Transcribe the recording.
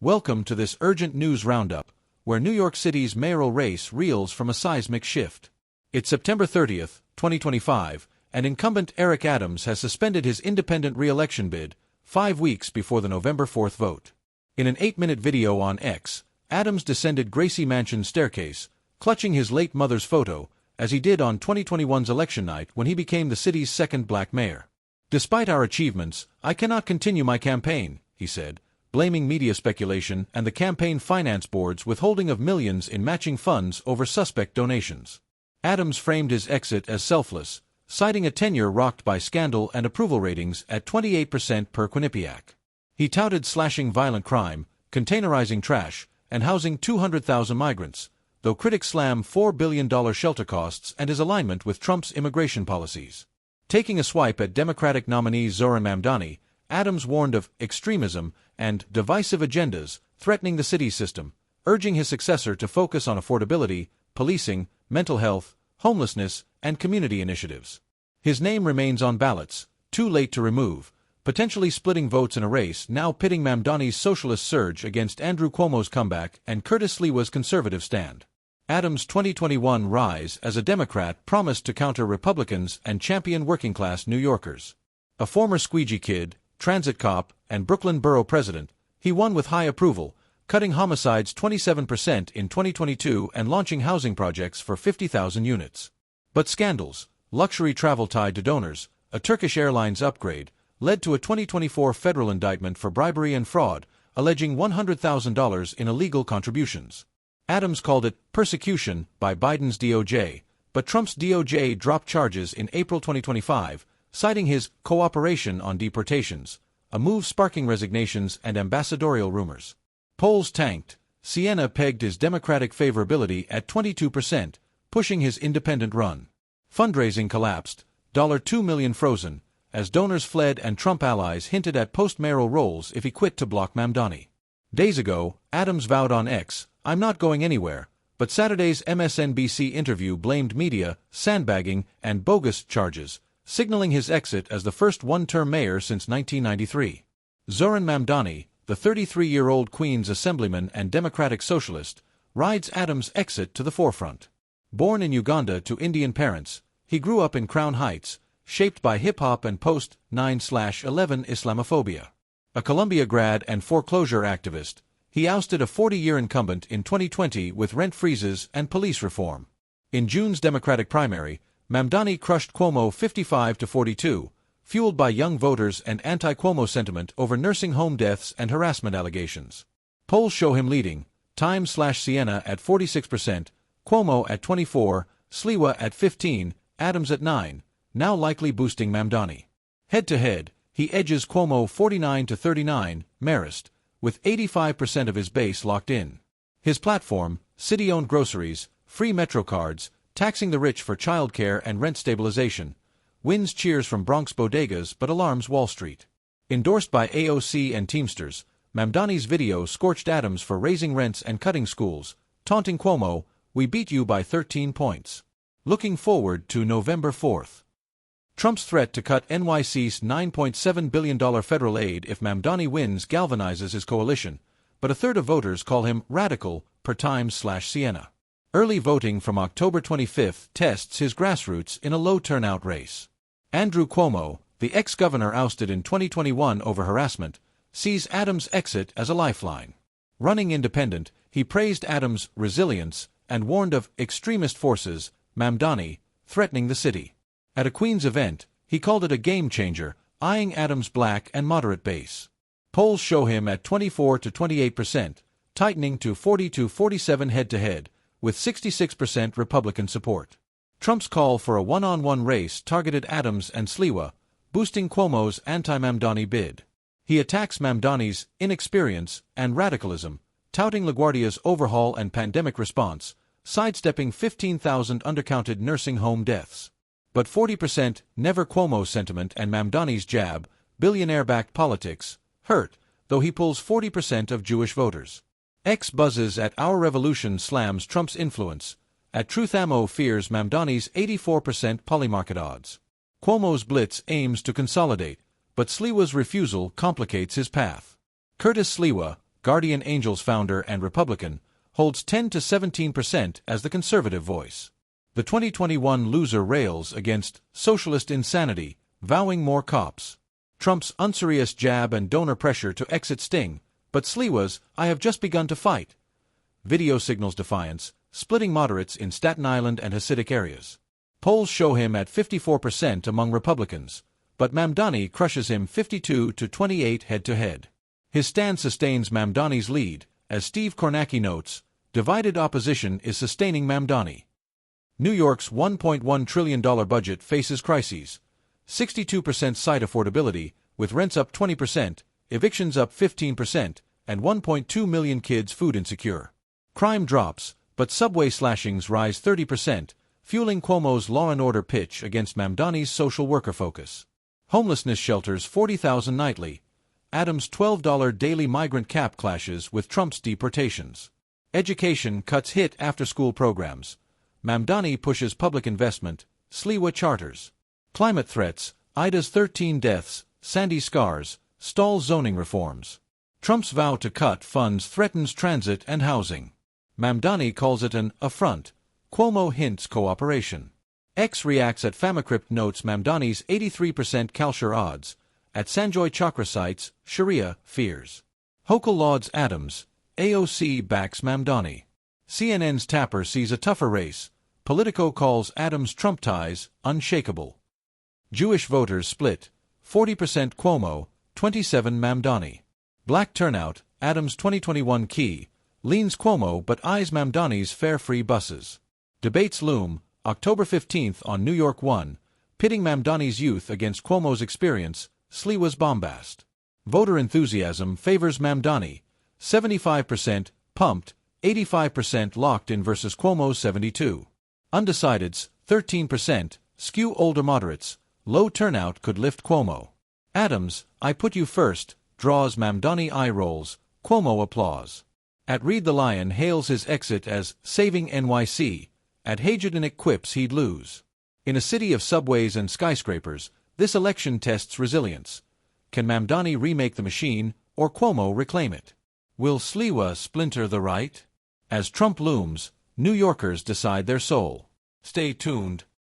Welcome to this urgent news roundup, where New York City's mayoral race reels from a seismic shift. It's September 30th, 2025, and incumbent Eric Adams has suspended his independent re-election bid 5 weeks before the November 4th vote. In an 8-minute video on X, Adams descended Gracie Mansion's staircase, clutching his late mother's photo, as he did on 2021's election night when he became the city's second black mayor. "Despite our achievements, I cannot continue my campaign," he said, blaming media speculation and the campaign finance board's withholding of millions in matching funds over suspect donations. Adams framed his exit as selfless, citing a tenure rocked by scandal and approval ratings at 28% per Quinnipiac. He touted slashing violent crime, containerizing trash, and housing 200,000 migrants, though critics slam $4 billion shelter costs and his alignment with Trump's immigration policies. Taking a swipe at Democratic nominee Zohran Mamdani, Adams warned of extremism and divisive agendas threatening the city system, urging his successor to focus on affordability, policing, mental health, homelessness, and community initiatives. His name remains on ballots, too late to remove, potentially splitting votes in a race now pitting Mamdani's socialist surge against Andrew Cuomo's comeback and Curtis Sliwa's conservative stand. Adams' 2021 rise as a Democrat promised to counter Republicans and champion working-class New Yorkers. A former squeegee kid, transit cop, and Brooklyn borough president, he won with high approval, cutting homicides 27% in 2022 and launching housing projects for 50,000 units. But scandals, luxury travel tied to donors, a Turkish Airlines upgrade, led to a 2024 federal indictment for bribery and fraud, alleging $100,000 in illegal contributions. Adams called it persecution by Biden's DOJ, but Trump's DOJ dropped charges in April 2025, citing his cooperation on deportations, a move sparking resignations and ambassadorial rumors. Polls tanked. Siena pegged his Democratic favorability at 22%, pushing his independent run. Fundraising collapsed, $2 million frozen, as donors fled and Trump allies hinted at post-mayoral roles if he quit to block Mamdani. Days ago, Adams vowed on X, "I'm not going anywhere," but Saturday's MSNBC interview blamed media, sandbagging, and bogus charges, signaling his exit as the first one-term mayor since 1993. Zohran Mamdani, the 33-year-old Queens Assemblyman and Democratic socialist, rides Adams' exit to the forefront. Born in Uganda to Indian parents, he grew up in Crown Heights, shaped by hip-hop and post-9/11 Islamophobia. A Columbia grad and foreclosure activist, he ousted a 40-year incumbent in 2020 with rent freezes and police reform. In June's Democratic primary, Mamdani crushed Cuomo 55-42, fueled by young voters and anti-Cuomo sentiment over nursing home deaths and harassment allegations. Polls show him leading, Time/Siena at 46%, Cuomo at 24%, Sliwa at 15%, Adams at 9%, now likely boosting Mamdani. Head-to-head, he edges Cuomo 49-39, Marist, with 85% of his base locked in. His platform, city-owned groceries, free Metro cards, taxing the rich for childcare and rent stabilization, wins cheers from Bronx bodegas but alarms Wall Street. Endorsed by AOC and Teamsters, Mamdani's video scorched Adams for raising rents and cutting schools, taunting Cuomo, "We beat you by 13 points. Looking forward to November 4th. Trump's threat to cut NYC's $9.7 billion federal aid if Mamdani wins galvanizes his coalition, but a third of voters call him radical, per Time/Siena. Early voting from October 25th tests his grassroots in a low-turnout race. Andrew Cuomo, the ex-governor ousted in 2021 over harassment, sees Adams' exit as a lifeline. Running independent, he praised Adams' resilience and warned of extremist forces, Mamdani, threatening the city. At a Queens event, he called it a game-changer, eyeing Adams' black and moderate base. Polls show him at 24-28%, tightening to 40-47 head-to-head, with 66% Republican support. Trump's call for a one-on-one race targeted Adams and Sliwa, boosting Cuomo's anti-Mamdani bid. He attacks Mamdani's inexperience and radicalism, touting LaGuardia's overhaul and pandemic response, sidestepping 15,000 undercounted nursing home deaths. But 40% never Cuomo sentiment and Mamdani's jab, billionaire-backed politics, hurt, though he pulls 40% of Jewish voters. X buzzes at Our Revolution slams Trump's influence. At Truth Ammo fears Mamdani's 84% polymarket odds. Cuomo's blitz aims to consolidate, but Sliwa's refusal complicates his path. Curtis Sliwa, Guardian Angels founder and Republican, holds 10 to 17% as the conservative voice. The 2021 loser rails against socialist insanity, vowing more cops. Trump's unserious jab and donor pressure to exit sting, but Sliwa's "I have just begun to fight" video signals defiance, splitting moderates in Staten Island and Hasidic areas. Polls show him at 54% among Republicans, but Mamdani crushes him 52 to 28 head-to-head. His stand sustains Mamdani's lead, as Steve Kornacki notes, divided opposition is sustaining Mamdani. New York's $1.1 trillion budget faces crises. 62% cite affordability, with rents up 20%, evictions up 15%, and 1.2 million kids food insecure. Crime drops, but subway slashings rise 30%, fueling Cuomo's law and order pitch against Mamdani's social worker focus. Homelessness shelters 40,000 nightly. Adams' $12 daily migrant cap clashes with Trump's deportations. Education cuts hit after-school programs. Mamdani pushes public investment. Sliwa charters. Climate threats. Ida's 13 deaths, Sandy's scars, stalls zoning reforms. Trump's vow to cut funds threatens transit and housing. Mamdani calls it an affront. Cuomo hints cooperation. X reacts at Famicrypt notes Mamdani's 83% Kalshur odds. At Sanjoy Chakra cites, Sharia fears. Hochul lauds Adams. AOC backs Mamdani. CNN's Tapper sees a tougher race. Politico calls Adams' Trump ties unshakable. Jewish voters split. 40% Cuomo, 27% Mamdani. Black turnout, Adams' 2021 key, leans Cuomo but eyes Mamdani's fare-free buses. Debates loom, October 15th on New York One, pitting Mamdani's youth against Cuomo's experience, Sliwa's bombast. Voter enthusiasm favors Mamdani, 75% pumped, 85% locked in versus Cuomo's 72%. Undecideds, 13%, skew older moderates, low turnout could lift Cuomo. Adams, I put you first, draws Mamdani eye rolls, Cuomo applause. At Reed the Lion hails his exit as saving NYC, at Hagedornic quips he'd lose. In a city of subways and skyscrapers, this election tests resilience. Can Mamdani remake the machine, or Cuomo reclaim it? Will Sliwa splinter the right? As Trump looms, New Yorkers decide their soul. Stay tuned.